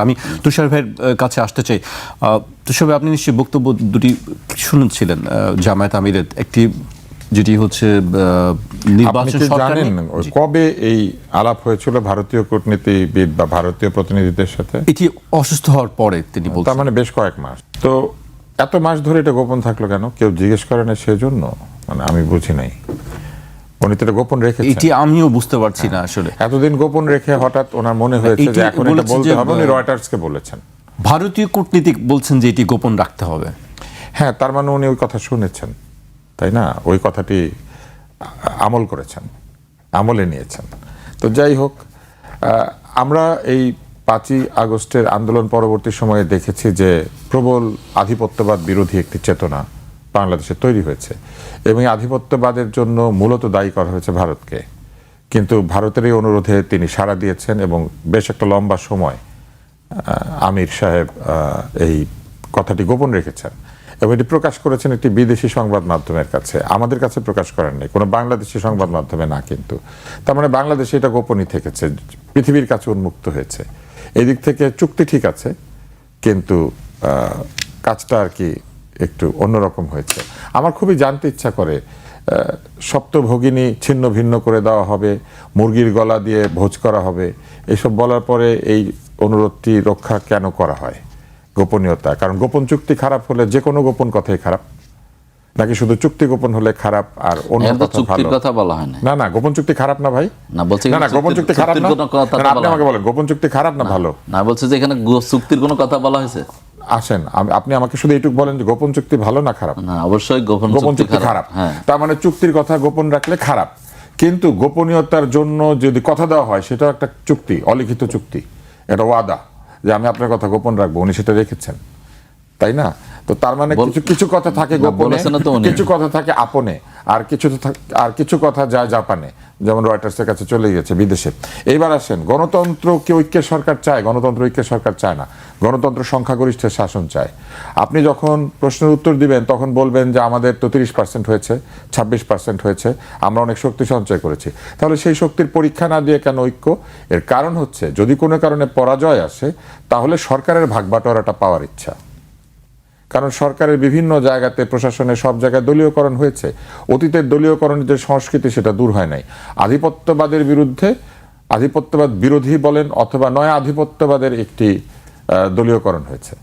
আমি তুষার ভাইয়ের কাছে আসতে চাই। তুষার ভাই, আপনি নিশ্চয়ই বক্তব্য দুটি শুনেছিলেন জামায়াত আমিরের, একটি যেটি হচ্ছে নির্বাচন জানেন কবে এই আলাপ হয়েছিল ভারতীয় কূটনীতিবিদ বা ভারতীয় প্রতিনিধিদের সাথে? এটি অসুস্থ হওয়ার পরে তিনি বলছেন। তার মানে বেশ কয়েক মাস। তো এত মাস ধরে এটা গোপন থাকলো কেন? কেউ জিজ্ঞেস করে না সেজন্য? মানে আমি বুঝি নাই, উনি তো এটা গোপন রেখেছেন। এটি আমিও বুঝতে পারছি না আসলে। এতদিন গোপন রেখে হঠাৎ ওনার মনে হয়েছে যে এখন এটা বলতে হবে, উনি রয়টার্সকে বলেছেন। ভারতীয় কূটনীতিক বলছেন যে এটি গোপন রাখতে হবে। হ্যাঁ, তার মানে উনি ওই কথা শুনেছেন, তাই না? ওই কথাটি আমল করেছেন, আমলে নিয়েছেন। তো যাই হোক, আমরা এই 5ই আগস্টের আন্দোলন পরবর্তী সময়ে দেখেছি যে প্রবল আধিপত্যবাদ বিরোধী একটি চেতনা বাংলাদেশে তৈরি হয়েছে এবং এই আধিপত্যবাদের জন্য মূলত দায়ী করা হয়েছে ভারতকে। কিন্তু ভারতের এই অনুরোধে তিনি সাড়া দিয়েছেন এবং বেশ একটা লম্বা সময় আমির সাহেব এই কথাটি গোপন রেখেছেন এবং এটি প্রকাশ করেছেন একটি বিদেশি সংবাদ মাধ্যমের কাছে, আমাদের কাছে প্রকাশ করেন নাই, কোনো বাংলাদেশি সংবাদ মাধ্যমে না। কিন্তু তার মানে বাংলাদেশে এটা গোপনই থেকেছে, পৃথিবীর কাছে উন্মুক্ত হয়েছে। এই দিক থেকে চুক্তি ঠিক আছে, কিন্তু কাজটা আর কি একটু অন্যরকম হয়েছে। আমার খুবই জানতে ইচ্ছা করে, সপ্তভগিনী ছিন্ন ভিন্ন করে দেওয়া হবে, মুরগির গলা দিয়ে ভোজ করা হবে, এসব বলার পরে এই অনুরোধটি রক্ষা কেন করা হয়? গোপনীয়তা। কারণ গোপন চুক্তি খারাপ হলে যে কোনো গোপন কথাই খারাপ, নাকি শুধু চুক্তি গোপন হলে খারাপ আর অন্য কথা ভালো? কথা বলা হয় না। না, গোপন চুক্তি খারাপ না ভাই। না বলছি না, গোপন চুক্তি খারাপ না। আপনি আমাকে বলেন গোপন চুক্তি খারাপ না ভালো? না, বলছে যে এখানে চুক্তির কোনো কথা বলা হয়েছে। আসেন, আপনি আমাকে শুধু এইটুকু বলেন যে গোপন চুক্তি ভালো না খারাপ? না, অবশ্যই গোপন চুক্তি খারাপ। তার মানে চুক্তির কথা গোপন রাখলে খারাপ, কিন্তু গোপনীয়তার জন্য যদি কথা দেওয়া হয় সেটাও একটা চুক্তি, অলিখিত চুক্তি, এটা ওয়াদা যে আমি আপনার কথা গোপন রাখবো, উনি সেটা রেখেছেন, তাই না? তো তার মানে কিছু কথা থাকে গোপনে, কিছু কথা থাকে আপনে, আর কিছু কথা যায় জাপানে, যেমন রয়টার্সের কাছে চলে গেছে বিদেশে। এইবার আসেন, গণতন্ত্র কি ঐক্যের সরকার চায়? গণতন্ত্র ঐক্যের সরকার চায় না, গণতন্ত্র সংখ্যাগরিষ্ঠের শাসন চায়। আপনি যখন প্রশ্নের উত্তর দিবেন তখন বলবেন যে আমাদের তো 30% হয়েছে, 26% হয়েছে, আমরা অনেক শক্তি সঞ্চয় করেছি। তাহলে সেই শক্তির পরীক্ষা না দিয়ে কেন ঐক্য? এর কারণ হচ্ছে যদি কোনো কারণে পরাজয় আসে তাহলে সরকারের ভাগবাটোয়ারাটা পাওয়ার ইচ্ছা। কারণ সরকারের বিভিন্ন জায়গাতে, প্রশাসনের সব জায়গায় দলীয়করণ হয়েছে। অতীতের দলীয়করণের যে সংস্কৃতি সেটা দূর হয় নাই। আধিপত্যবাদের বিরুদ্ধে, আধিপত্যবাদ বিরোধী বলেন অথবা নয়া আধিপত্যবাদের একটি দলীয়করণ হয়েছে।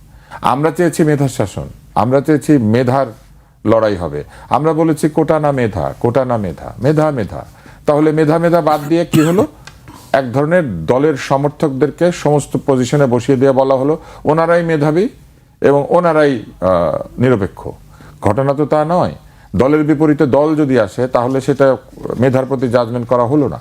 আমরা চেয়েছি মেধার শাসন, আমরা চেয়েছি মেধার লড়াই হবে। আমরা বলেছি কোটা না মেধা, কোটা না মেধা, মেধা মেধা। তাহলে মেধা মেধা বাদ দিয়ে কি হলো? এক ধরনের দলের সমর্থকদেরকে সমস্ত পজিশনে বসিয়ে দিয়ে বলা হলো ওনারাই মেধাবী এবং ওনারাই নিরপেক্ষ। ঘটনা তো তা নয়। দলের বিপরীতে দল যদি আসে তাহলে সেটা মেধার প্রতি জাজমেন্ট করা হলো না।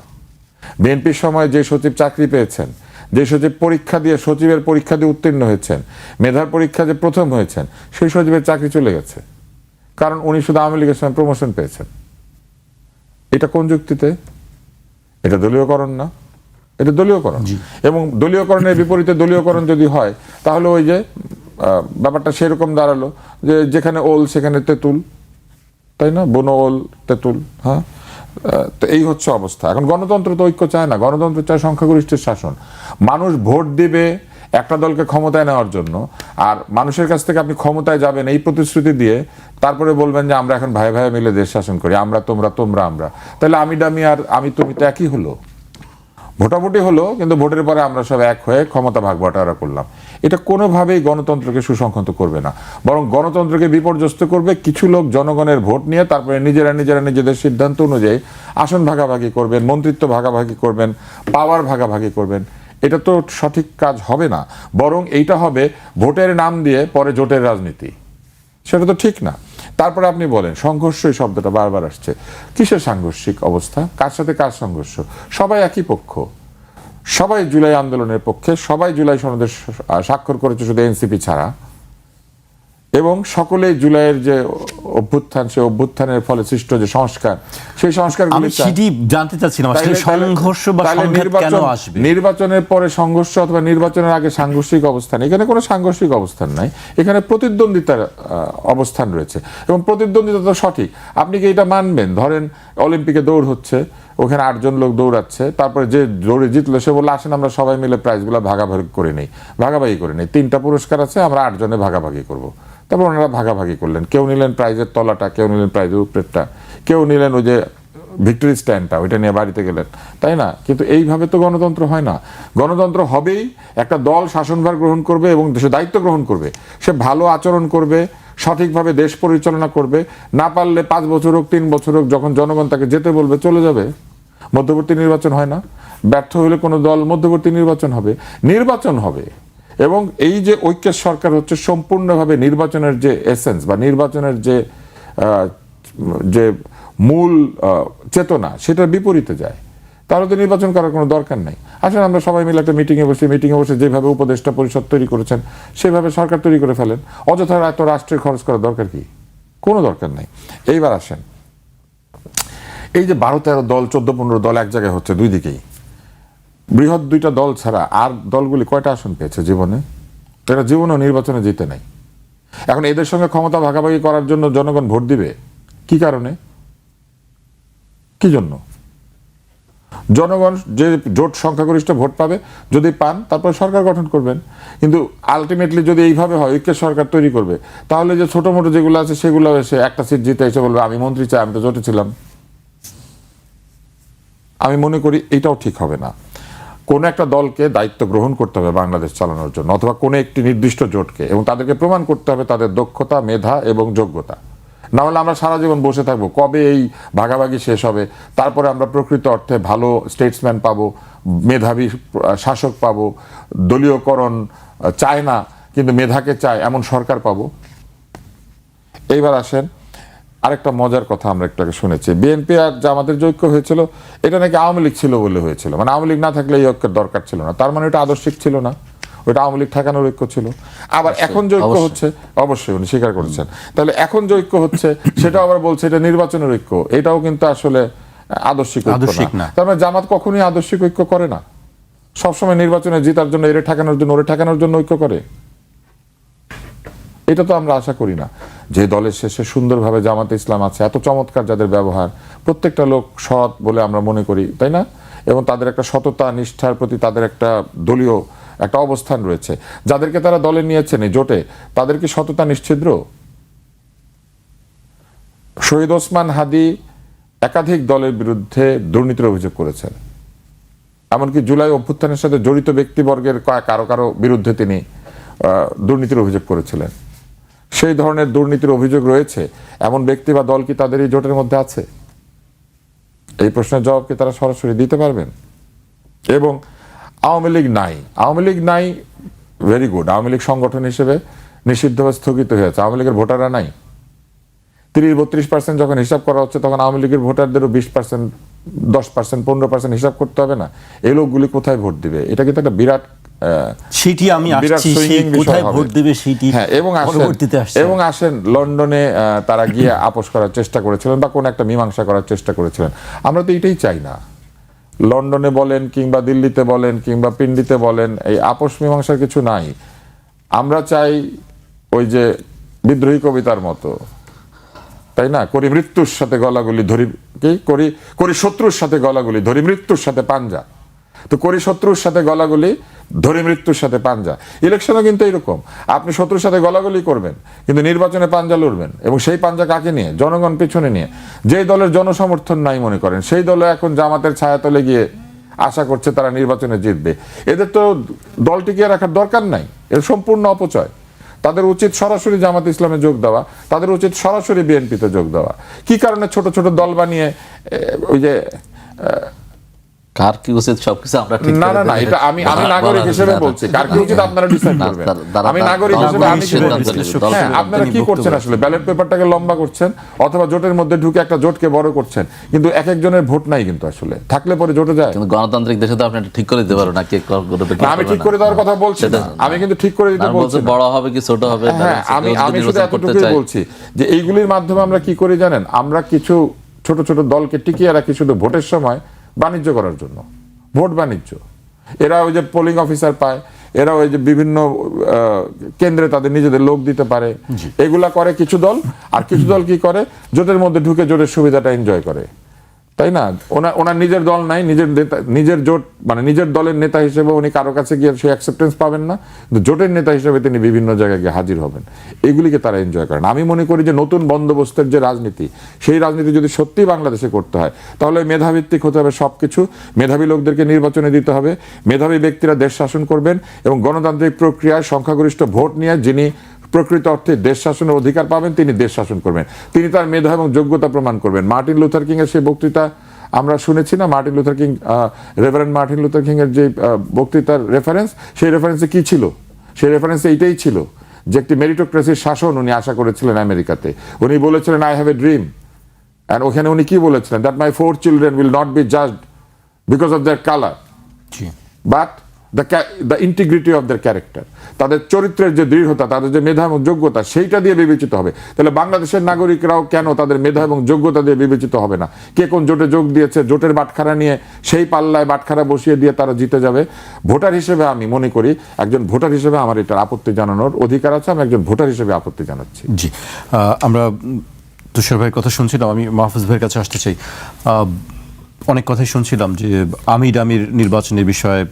বিএনপির সময় যে সচিব চাকরি পেয়েছেন, যে সচিব পরীক্ষা দিয়ে, সচিবের পরীক্ষা দিয়ে উত্তীর্ণ হয়েছেন, মেধার পরীক্ষা যে প্রথম হয়েছেন, সেই সচিবের চাকরি চলে গেছে, কারণ উনি শুধু আওয়ামী লীগের সময় প্রমোশন পেয়েছেন। এটা কোন যুক্তিতে? এটা দলীয়করণ না, এটা দলীয়করণ। এবং দলীয়করণের বিপরীতে দলীয়করণ যদি হয় তাহলে ওই যে ব্যাপারটা সেরকম দাঁড়ালো যে যেখানে ওল সেখানে তেঁতুল, তাই না? বনো ওল তেঁতুল। হ্যাঁ, তো এই হচ্ছে অবস্থা। এখন গণতন্ত্র তো ঐক্য চায় না, গণতন্ত্র চায় সংখ্যাগরিষ্ঠের শাসন। মানুষ ভোট দিবে একটা দলকে ক্ষমতায় নেওয়ার জন্য, আর মানুষের কাছ থেকে আপনি ক্ষমতায় যাবেন এই প্রতিশ্রুতি দিয়ে তারপরে বলবেন যে আমরা এখন ভাই ভাই মিলে দেশ শাসন করি, আমরা তোমরা, তোমরা আমরা। তাহলে আমি ডামি আর আমি তুমি তো একই হলো। ভোটাভুটি হলো, কিন্তু ভোটের পরে আমরা সব এক হয়ে ক্ষমতা ভাগ-বাটোয়ারা করলাম। এটা কোনোভাবেই গণতন্ত্রকে সুসংহত করবে না, বরং গণতন্ত্রকে বিপর্যস্ত করবে। কিছু লোক জনগণের ভোট নিয়ে তারপরে নিজেরা নিজেদের সিদ্ধান্ত অনুযায়ী আসন ভাগাভাগি করবেন, মন্ত্রিত্ব ভাগাভাগি করবেন, পাওয়ার ভাগাভাগি করবেন। এটা তো সঠিক কাজ হবে না, বরং এইটা হবে ভোটের নাম দিয়ে পরে জোটের রাজনীতি। সেটা তো ঠিক না। তারপরে আপনি বলেন সংঘর্ষ, এই শব্দটা বারবার আসছে। কিসের সাংঘর্ষিক অবস্থা? কার সাথে কার সংঘর্ষ? সবাই একই পক্ষ, সবাই জুলাই আন্দোলনের পক্ষে, সবাই জুলাই সনদে স্বাক্ষর করেছে শুধু এনসিপি ছাড়া, এবং সকলেই জুলাইয়ের যে অভ্যুত্থান, সেই অভ্যুত্থানের ফলে সৃষ্ট যে সংস্কার, সেই সংস্কারগুলি জানতে চাচ্ছিলাম সংঘর্ষ বা সংঘাত কেন আসবে? নির্বাচনের পরে সংঘর্ষ অথবা নির্বাচনের আগে সাংঘর্ষিক অবস্থান? এখানে কোনো সাংঘর্ষিক অবস্থান নাই, এখানে প্রতিদ্বন্দ্বিতার অবস্থান রয়েছে এবং প্রতিদ্বন্দ্বিতা তো সঠিক। আপনি কি এটা মানবেন? ধরেন অলিম্পিকে দৌড় হচ্ছে, ওখানে 8 জন লোক দৌড়াচ্ছে, তারপরে যে দৌড়ে জিতলো সে বললো আসেন আমরা সবাই মিলে প্রাইজগুলো ভাগাভাগি করে নেই। ভাগাভাগি করে নেই, 3টা পুরস্কার আছে, আমরা 8 জনে ভাগাভাগি করব। তারপর ওনারা ভাগাভাগি করলেন, কেউ নিলেন প্রাইজের তলাটা, কেউ নিলেন প্রাইজের উপরেরটা, কেউ নিলেন ওই যে ভিক্টোরি স্ট্যান্ডটা, ওইটা নিয়ে বাড়িতে গেলেন, তাই না? কিন্তু এইভাবে তো গণতন্ত্র হয় না। গণতন্ত্র হবেই একটা দল শাসনভার গ্রহণ করবে এবং দেশের দায়িত্ব গ্রহণ করবে, সে ভালো আচরণ করবে, সঠিকভাবে দেশ পরিচালনা করবে, না পারলে 5 বছর হোক 3 বছর হোক, যখন জনগণ তাকে যেতে বলবে চলে যাবে। মধ্যবর্তী নির্বাচন হয় না, ব্যর্থ হলে কোনো দল মধ্যবর্তী নির্বাচন হবে, নির্বাচন হবে। এবং এই যে ঐক্যের সরকার হচ্ছে সম্পূর্ণভাবে নির্বাচনের যে এসেন্স বা নির্বাচনের যে মূল চেতনা সেটার বিপরীতে যায়, তাহলে তো নির্বাচন করার কোনো দরকার নাই। আসলে আমরা সবাই মিলে একটা মিটিংয়ে বসে যেভাবে উপদেষ্টা পরিষদ তৈরি করেছেন সেভাবে সরকার তৈরি করে ফেলেন। অযথা এত রাষ্ট্রের খরচ করার দরকার কি? কোনো দরকার নাই। এইবার আসেন, এই যে 12-13 দল 14-15 দল এক জায়গায় হচ্ছে দুই দিকেই, বৃহৎ 2টা দল ছাড়া আর দলগুলি কয়টা আসন পেয়েছে জীবনে? এরা জীবনেও নির্বাচনে জিতে নাই। এখন এদের সঙ্গে ক্ষমতা ভাগাভাগি করার জন্য জনগণ ভোট দিবে কি কারণে? কি জন্য? জনগণ যে জোট সংখ্যাগরিষ্ঠ ভোট পাবে, যদি পান তারপর সরকার গঠন করবেন। কিন্তু আলটিমেটলি যদি এইভাবে হয় ঐক্যের সরকার তৈরি করবে, তাহলে যে ছোট মোটো যেগুলো আছে সেগুলো এসে একটা সিট জিতে এসে বলবে আমি মন্ত্রী চাই, আমি তো জোটে ছিলাম। আমি মনে করি এটাও ঠিক হবে না। কোনো একটা দলকে দায়িত্ব গ্রহণ করতে হবে বাংলাদেশ চালানোর জন্য, অথবা কোনো একটি নির্দিষ্ট জোটকে, এবং তাদেরকে প্রমাণ করতে হবে তাদের দক্ষতা, মেধা এবং যোগ্যতা। না হলে আমরা সারা জীবন বসে থাকবো, কবে এই ভাগাভাগি শেষ হবে, তারপরে আমরা প্রকৃত অর্থে ভালো স্টেটসম্যান পাবো, মেধাবী শাসক পাবো, দলীয়করণ চায় না কিন্তু মেধাকে চায় এমন সরকার পাবো। এইবার আসেন, আরেকটা মজার কথা আমরা একটু আগে শুনেছি, বিএনপি আর জামাতের যে ঐক্য হয়েছিল এটা নাকি আওয়ামী লীগ ছিল বলে হয়েছিল, মানে আওয়ামী লীগ না থাকলে এই ঐক্যের দরকার ছিল না। তার মানে এটা আদর্শিক ছিল না, ওইটা আওয়ামী লীগ ঠেকানোর ঐক্য ছিল। আবার এখন যে ঐক্য হচ্ছে, অবশ্যই উনি স্বীকার করেছেন, তাহলে এখন যে ঐক্য হচ্ছে সেটা আবার বলছে এটা নির্বাচনের ঐক্য, এটাও কিন্তু আসলে আদর্শিক ঐক্য না। তার মানে জামাত কখনোই আদর্শিক ঐক্য করে না, সবসময় নির্বাচনে জেতার জন্য এরে ঠেকানোর জন্য ওরে ঠেকানোর জন্য ঐক্য করে। এটা তো আমরা আশা করি না। যে দলের শেষে সুন্দরভাবে জামাতে ইসলাম আছে, এত চমৎকার যাদের ব্যবহার, প্রত্যেকটা লোক সৎ বলে আমরা মনে করি, তাই না? এবং তাদের একটা সততা নিষ্ঠার প্রতি তাদের একটা দলীয় একটা অবস্থান রয়েছে। যাদেরকে তারা দলে নিয়েছেন এই জোটে, তাদের কি সততা নিশ্ছিদ্র? শহীদ ওসমান হাদি একাধিক দলের বিরুদ্ধে দুর্নীতির অভিযোগ করেছেন, এমনকি জুলাই অভ্যুত্থানের সাথে জড়িত ব্যক্তিবর্গের কারো কারো বিরুদ্ধে তিনি দুর্নীতির অভিযোগ করেছিলেন। সেই ধরনের দুর্নীতির অভিযোগ রয়েছে এমন ব্যক্তি বা দল কি তাদের এই জোটের মধ্যে আছে? এই প্রশ্নের জবাব কি তারা সরাসরি দিতে পারবেন? এবং আওয়ামী লীগ নাই, ভেরি গুড, আওয়ামী লীগ সংগঠন হিসেবে নিষিদ্ধ বা স্থগিত হয়েছে, আওয়ামী লীগের ভোটাররা নাই। 30-32% যখন হিসাব করা হচ্ছে তখন আওয়ামী লীগের ভোটারদেরও 20%, 10%, 15% হিসাব করতে হবে না? এই লোকগুলি কোথায় ভোট দিবে? এটা কিন্তু একটা বিরাট সেটি আমি আসছি, কোথায় ভোট দিবে সেটি। হ্যাঁ, এবং আসেন লন্ডনে তারা গিয়ে আপোষ করার চেষ্টা করেছিলেন বা কোন একটা মীমাংসা করার চেষ্টা করেছিলেন। আমরা তো এটাই চাই না। লন্ডনে বলেন কিংবা দিল্লিতে বলেন কিংবা পিন্ডিতে বলেন, এই আপোষ মীমাংসার কিছু নাই। আমরা চাই ওই যে বিদ্রোহী কবিতার মতো, তাই না, করি মৃত্যুর সাথে গলাগুলি ধরি, কি করি শত্রুর সাথে গলাগুলি ধরি মৃত্যুর সাথে পাঞ্জা। তো করি শত্রুর সাথে গলাগুলি ধরি মৃত্যুর সাথে পাঞ্জা। ইলেকশনও কিন্তু এরকম, আপনি শত্রুর সাথে গলাগুলি করবেন কিন্তু নির্বাচনে পাঞ্জা লড়বেন, এবং সেই পাঞ্জা কাকে নিয়ে? জনগণ পিছনে নিয়ে। যেই দলের জনসমর্থন নাই মনে করেন, সেই দলে এখন জামাতের ছায়াতলে গিয়ে আশা করছে তারা নির্বাচনে জিতবে। এদের তো দল টিকিয়ে রাখার দরকার নাই, এর সম্পূর্ণ অপচয়। তাদের উচিত সরাসরি জামাত ইসলামে যোগ দেওয়া, তাদের উচিত সরাসরি বিএনপিতে যোগ দেওয়া। কি কারণে ছোট ছোট দল বানিয়ে ওই যে কার কি উচিত সবকিছু আমরা ঠিক না এটা আমি নাগরিক হিসেবে বলছি, কার কি উচিত আপনারা ডিসাইড করবেন। আমি নাগরিক হিসেবে আমি কি বলছি, হ্যাঁ, আপনারা কি করছেন আসলে? ব্যালট পেপারটাকে লম্বা করছেন অথবা জোটের মধ্যে ঢুকে একটা জোটকে বড় করছেন, কিন্তু এক একজনের ভোট নাই কিন্তু আসলে, থাকলে পরে জোটে যায়। কিন্তু গণতান্ত্রিক দেশে তো আপনি ঠিক করে দিতে পারবেন না কে করবে। আমি ঠিক করে দেওয়ার কথা বলছি না, আমি কিন্তু ঠিক করে দিতে বলছি না। বড় হবে কি ছোট হবে, হ্যাঁ, আমি শুধু এতটুকুই বলছি যে এইগুলির মাধ্যমে আমরা কি করি জানেন? আমরা কিছু ছোট ছোট দলকে টিকিয়ে রাখি শুধু ভোটের সময় বাণিজ্য করার জন্য। ভোট বাণিজ্য, এরা ওই যে পোলিং অফিসার পায়, এরা ওই যে বিভিন্ন কেন্দ্রে তাদের নিজেদের লোক দিতে পারে, এগুলা করে কিছু দল। আর কিছু দল কি করে? জোটের মধ্যে ঢুকে জোটের সুবিধাটা এনজয় করে। তাই না? ওনার নিজের দল নাই, নিজের জোট, মানে নিজের দলের নেতা হিসেবে উনি কারো কাছে গিয়ে সে অ্যাকসেপ্টেন্স পাবেন না, কিন্তু জোটের নেতা হিসেবে তিনি বিভিন্ন জায়গায় গিয়ে হাজির হবেন। এগুলিকে তারা এনজয় করেন। আমি মনে করি যে নতুন বন্দোবস্তের যে রাজনীতি, সেই রাজনীতি যদি সত্যি বাংলাদেশে করতে হয়, তাহলে মেধাভিত্তিক হতে হবে সবকিছু। মেধাবী লোকদেরকে নির্বাচনে দিতে হবে, মেধাবী ব্যক্তিরা দেশ শাসন করবেন, এবং গণতান্ত্রিক প্রক্রিয়ায় সংখ্যাগরিষ্ঠ ভোট নিয়ে যিনি প্রকৃত অর্থে দেশ শাসনের অধিকার পাবেন তিনি দেশ শাসন করবেন, তিনি তার মেধা এবং যোগ্যতা প্রমাণ করবেন। মার্টিন লুথার কিং এর সেই বক্তৃতা আমরা শুনেছি না, Martin Luther king, reverend Martin Luther king এর যে বক্তৃতার রেফারেন্স, সেই রেফারেন্সে কি ছিল? সেই রেফারেন্সে এইটাই ছিল যে একটি মেরিটোক্রেসির শাসন উনি আশা করেছিলেন আমেরিকাতে। উনি বলেছিলেন I have a dream, and ওখানে উনি কি বলেছিলেন? That my 4 children will not be judged because of their colour, but the integrity of their character, তাদের চরিত্রের যে দৃঢ়তা, তাদের যে মেধা এবং যোগ্যতা, সেইটা দিয়ে বিবেচিত হবে। তাহলে বাংলাদেশের নাগরিকরাও কেন তাদের মেধা এবং যোগ্যতা দিয়ে বিবেচিত হবে না? কে কোন জোটে যোগ দিয়েছে, জোটের বাটখারা নিয়ে সেই পাল্লায় বাটখারা বসিয়ে দিয়ে তারা জিতে যাবে? ভোটার হিসেবে আমি মনে করি, একজন ভোটার হিসেবে আমার এটার আপত্তি জানানোর অধিকার আছে, আমি একজন ভোটার হিসেবে আপত্তি জানাচ্ছি। জি, আমরা তুষার ভাইয়ের কথা শুনছিলাম, আমি মাহফুজ ভাইয়ের কাছে আসতে চাই। অনেক কথাই শুনছিলাম যে আমির নির্বাচনের বিষয়ে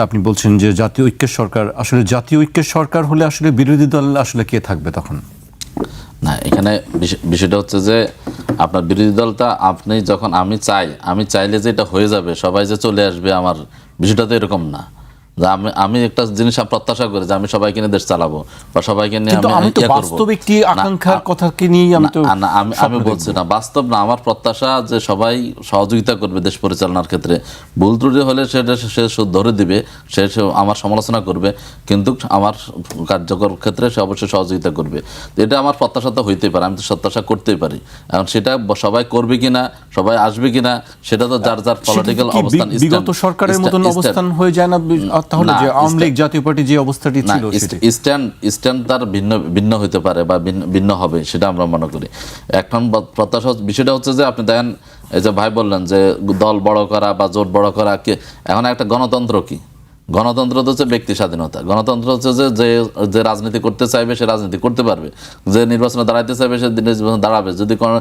আপনি বলছেন যে জাতীয় ঐক্যের সরকার, আসলে জাতীয় ঐক্যের সরকার হলে আসলে বিরোধী দল আসলে কে থাকবে তখন? না, এখানে বিষয়টা হচ্ছে যে আপনার বিরোধী দলটা আপনি যখন আমি চাইলে যে এটা হয়ে যাবে, সবাই যে চলে আসবে, আমার বিষয়টা তো এরকম না। যে আমি একটা জিনিস প্রত্যাশা করি যে আমি সবাইকে নিয়ে দেশ চালাবো বা সবাইকে নিয়ে আমি তো বাস্তব একটি আকাঙ্ক্ষার কথাকে নিয়ে আমি বলছি না, বাস্তব না। আমার প্রত্যাশা যে সবাই সহযোগিতা করবে দেশ পরিচালনার ক্ষেত্রে। ভুল ত্রুটি হলে সেটা সে ধরে দিবে, সে আমার সমালোচনা করবে, কিন্তু আমার কার্যকর ক্ষেত্রে সে অবশ্যই সহযোগিতা করবে। এটা আমার প্রত্যাশা তো হইতেই পারে, আমি তো প্রত্যাশা করতেই পারি। এখন সেটা সবাই করবে কিনা, সবাই আসবে কিনা, সেটা তো যার যার পলিটিক্যাল অবস্থান। বিগত সরকারের মতন অবস্থান হয়ে যায় না তাহলে, যে আওয়ামী লীগ জাতীয় পার্টি যে অবস্থাটি ছিল, স্ট্যান্ড তার ভিন্ন হতে পারে বা ভিন্ন হবে, সেটা আমরা মনে করি। এখন প্রত্যাশা বিষয়টা হচ্ছে যে আপনি দেখেন, এই যে ভাই বললেন যে দল বড় করা বা জোট বড় করা, এখন একটা গণতন্ত্র কি? গণতন্ত্র তো হচ্ছে ব্যক্তি স্বাধীনতা। গণতন্ত্র হচ্ছে যে রাজনীতি করতে চাইবে সে রাজনীতি করতে পারবে, যে নির্বাচনে দাঁড়াইতে চাইবে সে নির্বাচনে দাঁড়াবে। যদি কোনো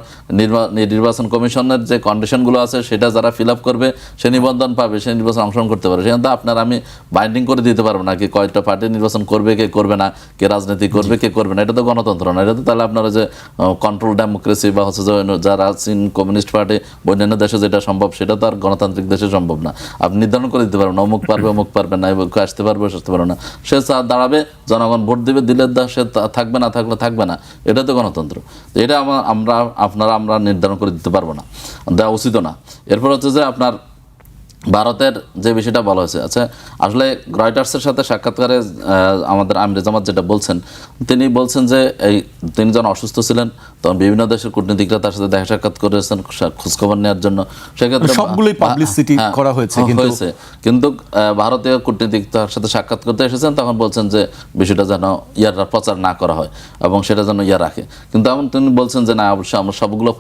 নির্বাচন কমিশনের যে কন্ডিশনগুলো আছে সেটা যারা ফিল আপ করবে সে নিবন্ধন পাবে, সে নির্বাচনে অংশগ্রহণ করতে পারবে। সেখানে তো আপনার আমি বাইন্ডিং করে দিতে পারবো না কি কয়েকটা পার্টি নির্বাচন করবে, কে করবে না, কে রাজনীতি করবে, কে করবে না। এটা তো গণতন্ত্র না। এটা তো তাহলে আপনারা যে কন্ট্রোল ডেমোক্রেসি বা হচ্ছে যে যারা চীন কমিউনিস্ট পার্টি অন্যান্য দেশে যেটা সম্ভব, সেটা তো আর গণতান্ত্রিক দেশে সম্ভব না। আপনি নির্ধারণ করে দিতে পারবেন অমুক পারবে, অমুক পারবে না, আসতে পারবে, আসতে পারবে না। সে দাঁড়াবে, জনগণ ভোট দিবে, দিলে সে থাকবে না, থাকলে থাকবে না। এটা তো গণতন্ত্র। এটা আমরা নির্ধারণ করে দিতে পারবো না, দেওয়া উচিত না। এরপর হচ্ছে যে আপনার ভারতের যে বিষয়টা বলা হয়েছে, আচ্ছা আসলে রয়টার্সের সাথে সাক্ষাৎকারে আমাদের আমির জামাত যেটা বলছেন, তিনি বলছেন যে তিনি যখন অসুস্থ ছিলেন তখন বিভিন্ন দেশের কূটনীতিকরা তার সাথে দেখা সাক্ষাৎ করেছেন খোঁজখবর নেওয়ার জন্য। সেক্ষেত্রে সবগুলোই পাবলিসিটি করা হয়েছে, কিন্তু ভারতীয় কূটনীতিক তার সাথে সাক্ষাৎ করতে এসেছেন, তখন বলছেন যে বিষয়টা যেন ইয়াররা প্রচার না করা হয় এবং সেটা যেন রাখে। কিন্তু এমন তিনি বলছেন যে না, অবশ্যই আমরা সবগুলো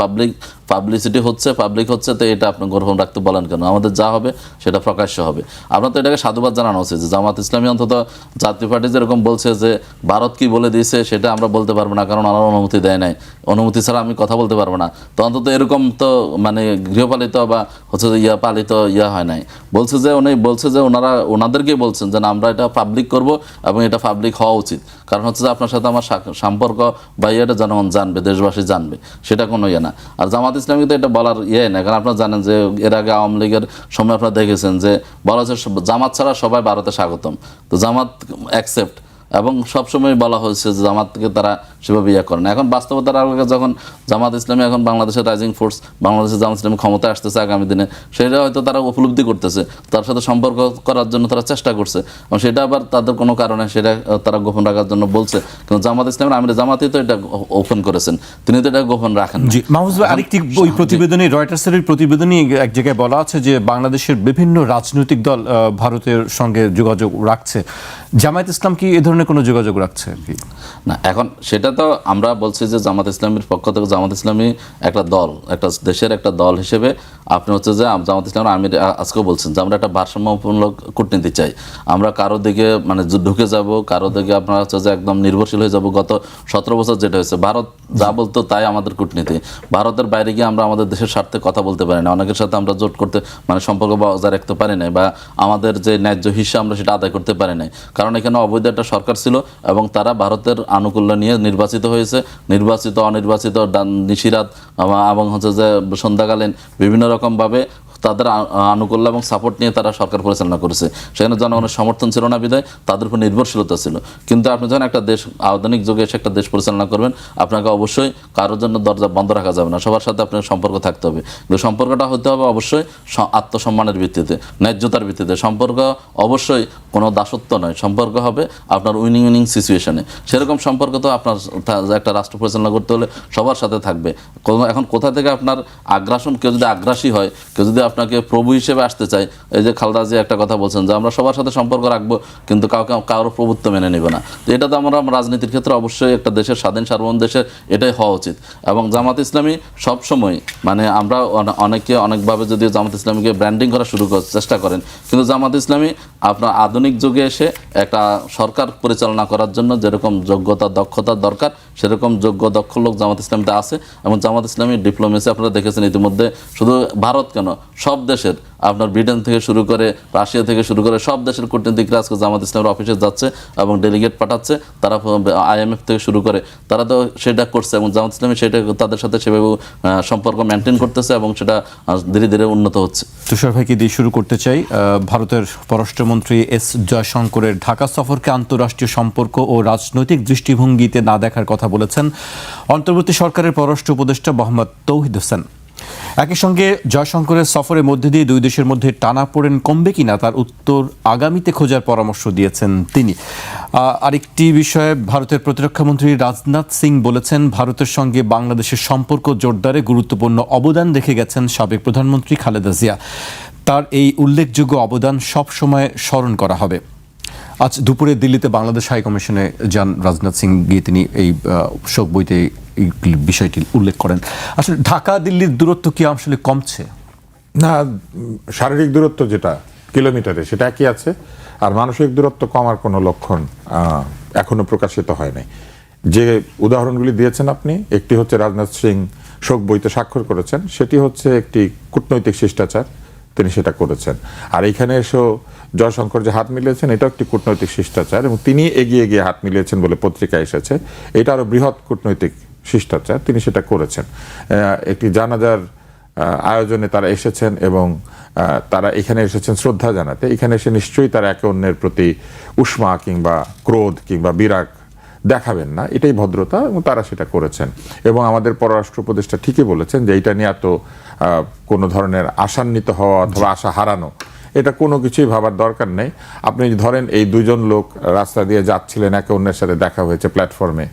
পাবলিসিটি হচ্ছে, পাবলিক হচ্ছে, তো এটা আপনি গোপন রাখতে বলেন কেন? আমাদের যা হবে সেটা প্রকাশ্য হবে। আপনার তো এটাকে সাধুবাদ জানানো উচিত যে জামাত ইসলামী অন্তত জাতীয় পার্টি যেরকম বলছে যে ভারত কি বলে দিয়েছে সেটা আমরা বলতে পারবো না, কারণ ওনারা অনুমতি দেয় নাই, অনুমতি ছাড়া আমি কথা বলতে পারবো না। তো অন্তত এরকম তো মানে গৃহপালিত বা হচ্ছে যে পালিত হয় নাই। বলছে যে ওনাদেরকেই বলছেন যে না, আমরা এটা পাবলিক করব এবং এটা পাবলিক হওয়া উচিত। কারণ হচ্ছে যে আপনার সাথে আমার সম্পর্ক বা এটা জনগণ জানবে, দেশবাসী জানবে, সেটা কোনো না। আর জামাত ইসলামী তো এটা বলার না, কারণ আপনারা জানেন যে এর আগে আওয়ামী লীগের সময় আপনারা দেখেছেন যে বলা হচ্ছে জামাত ছাড়া সবাই ভারতে স্বাগতম। তো জামাত অ্যাকসেপ্ট, এবং সবসময় বলা হয়েছে যে জামাতকে তারা সেভাবে করে না। এখন বাস্তবতার আগে যখন জামাত ইসলামী এখন বাংলাদেশের রাইজিং ফোর্স, বাংলাদেশের জামাত ইসলামী ক্ষমতায় আসতেছে আগামী দিনে, সেটা হয়তো তারা উপলব্ধি করতেছে, তার সাথে সম্পর্ক করার জন্য তারা চেষ্টা করছে, এবং সেটা আবার তাদের কোনো কারণে সেটা তারা গোপন রাখার জন্য বলছে। কিন্তু জামাত ইসলামের আমির জামাতই তো এটা ওপেন করেছেন, তিনি তো এটা গোপন রাখেন। জি মাহফুজ ভাই, আরেকটি ওই প্রতিবেদনে, রয়টার্সের প্রতিবেদনে এক জায়গায় বলা আছে যে বাংলাদেশের বিভিন্ন রাজনৈতিক দল ভারতের সঙ্গে যোগাযোগ রাখছে। জামায়াত ইসলাম কি এ ধরনের কোনো যোগাযোগ রাখছে? না, এখন সেটা তো আমরা বলছি যে জামাত ইসলামীর পক্ষ থেকে জামাত ইসলামী একটা দল, একটা দেশের একটা দল হিসেবে আপনি হচ্ছে যে জামাত ইসলামের আমির আজকেও বলছেন যে আমরা একটা ভারসাম্যমূলক কূটনীতি চাই। আমরা কারো দিকে মানে ঢুকে যাব, কারো দিকে আপনার হচ্ছে যে একদম নির্ভরশীল হয়ে যাব। গত 17 বছর যেটা হয়েছে, ভারত যা বলতো তাই আমাদের কূটনীতি। ভারতের বাইরে গিয়ে আমরা আমাদের দেশের স্বার্থে কথা বলতে পারি না, অনেকের সাথে আমরা জোট করতে মানে সম্পর্ক বজায় রাখতে পারি নাই, বা আমাদের যে ন্যায্য হিস্সা আমরা সেটা আদায় করতে পারি নাই। কারণ এখানে অবৈধ একটা সরকার ছিল এবং তারা ভারতের আনুকূল্য নিয়ে নির্বাচিত হয়েছে। নির্বাচিত অনির্বাচিত নিশিরাত এবং হচ্ছে যে সন্ধ্যাকালীন বিভিন্ন রকমভাবে তাদের আনুকূল্য এবং সাপোর্ট নিয়ে তারা সরকার পরিচালনা করেছে। সেখানে জনগণের সমর্থন ছিল না বিধায় তাদের উপর নির্ভরশীলতা ছিল। কিন্তু আপনি যখন একটা দেশ আধুনিক যুগে এসে একটা দেশ পরিচালনা করবেন, আপনাকে অবশ্যই কারোর জন্য দরজা বন্ধ রাখা যাবে না, সবার সাথে আপনার সম্পর্ক থাকতে হবে। কিন্তু সম্পর্কটা হতে হবে অবশ্যই আত্মসম্মানের ভিত্তিতে, ন্যায্যতার ভিত্তিতে। সম্পর্ক অবশ্যই কোনো দাসত্ব নয়, সম্পর্ক হবে আপনার উইনিং উইনিং সিচুয়েশনে। সেরকম সম্পর্ক তো আপনার একটা রাষ্ট্র পরিচালনা করতে হলে সবার সাথে থাকবে। এখন কোথা থেকে আপনার আগ্রাসন, কেউ যদি আগ্রাসী হয়, কেউ যদি আপনাকে প্রভু হিসেবে আসতে চায়, এই যে খালেদা জিয়া একটা কথা বলছেন যে আমরা সবার সাথে সম্পর্ক রাখবো কিন্তু কারো প্রভুত্ব মেনে নেবে না। তো এটা তো আমরা রাজনীতির ক্ষেত্রে অবশ্যই একটা দেশের স্বাধীন সার্বভৌম দেশের এটাই হওয়া উচিত। এবং জামাত ইসলামী সবসময় মানে আমরা অনেকে অনেকভাবে যদি জামাত ইসলামীকে ব্র্যান্ডিং করা শুরু করার চেষ্টা করেন, কিন্তু জামাত ইসলামী আপনার আধুনিক যুগে এসে একটা সরকার পরিচালনা করার জন্য যেরকম যোগ্যতা দক্ষতার দরকার, সেরকম যোগ্য দক্ষ লোক জামাত ইসলামীতে আছে। এবং জামাত ইসলামী ডিপ্লোমেসি আপনারা দেখেছেন ইতিমধ্যে, শুধু ভারত কেন, সব দেশের আপনার ব্রিটেন থেকে শুরু করে রাশিয়া থেকে শুরু করে সব দেশের কূটনীতিকরা আজকে জামাত ইসলামের অফিসে যাচ্ছে এবং ডেলিগেট পাঠাচ্ছে। তারা IMF থেকে শুরু করে তারা তো সেটা করছে এবং জামাত ইসলামী সেটা তাদের সাথে সেভাবে সম্পর্ক মেনটেন করতেছে এবং সেটা ধীরে ধীরে উন্নত হচ্ছে। তুষার ভাইকে দিয়ে শুরু করতে চাই। ভারতের পররাষ্ট্রমন্ত্রী এস জয়শঙ্করের ঢাকা সফরকে আন্তঃরাষ্ট্রীয় সম্পর্ক ও রাজনৈতিক দৃষ্টিভঙ্গিতে না দেখার কথা বলেছেন অন্তর্বর্তী সরকারের পররাষ্ট্র উপদেষ্টা মোহাম্মদ তৌহিদ হোসেন। একই সঙ্গে জয়শঙ্করের সফরের মধ্যে দিয়ে দুই দেশের মধ্যে টানাপোড়েন কমবে কিনা তার উত্তর আগামীতে খোঁজার পরামর্শ দিয়েছেন তিনি। আরেকটি বিষয়ে ভারতের প্রতিরক্ষামন্ত্রী রাজনাথ সিং বলেছেন ভারতের সঙ্গে বাংলাদেশের সম্পর্ক জোরদারে গুরুত্বপূর্ণ অবদান রেখে গেছেন সাবেক প্রধানমন্ত্রী খালেদা জিয়া। তার এই উল্লেখযোগ্য অবদান সবসময় স্মরণ করা হবে। আজ দুপুরে দিল্লিতে বাংলাদেশ হাই কমিশনে যান রাজনাথ সিং, গিয়ে তিনি এই শোক বইতে এই বিষয়টি উল্লেখ করেন। আসলে ঢাকা দিল্লির দূরত্ব কি আসলে কমছে? না, শারীরিক দূরত্ব যেটা কিলোমিটারে সেটা একই আছে, আর মানসিক দূরত্ব কমার কোনো লক্ষণ এখনো প্রকাশিত হয় নাই। যে উদাহরণগুলি দিয়েছেন আপনি, একটি হচ্ছে রাজনাথ সিং শোক বইতে স্বাক্ষর করেছেন, সেটি হচ্ছে একটি কূটনৈতিক শিষ্টাচার, তিনি সেটা করেছেন। আর এইখানে এসেও জয়শঙ্কর যে হাত মিলিয়েছেন এটাও একটি কূটনৈতিক শিষ্টাচার এবং তিনি এগিয়ে গিয়ে হাত মিলিয়েছেন বলে পত্রিকায় এসেছে। এটা আরও বৃহৎ কূটনৈতিক শিষ্টাচার, তিনি সেটা করেছেন। একটি জানাজার আয়োজনে তারা এসেছেন এবং তারা এখানে এসেছেন শ্রদ্ধা জানাতে। এখানে এসে নিশ্চয়ই তারা একে অন্যের প্রতি উষ্মা কিংবা ক্রোধ কিংবা বিরাগ দেখাবেন না, এটাই ভদ্রতা, এবং তারা সেটা করেছেন। এবং আমাদের পররাষ্ট্র উপদেষ্টা ঠিকই বলেছেন যে এইটা নিয়ে এত কোনো ধরনের আশান্বিত হওয়া অথবা আশা হারানো এটা কোনো কিছুই ভাবার দরকার নেই। আপনি ধরেন এই দুজন লোক রাস্তা দিয়ে যাচ্ছিলেন, একে অন্যের সাথে দেখা হয়েছে প্ল্যাটফর্মে,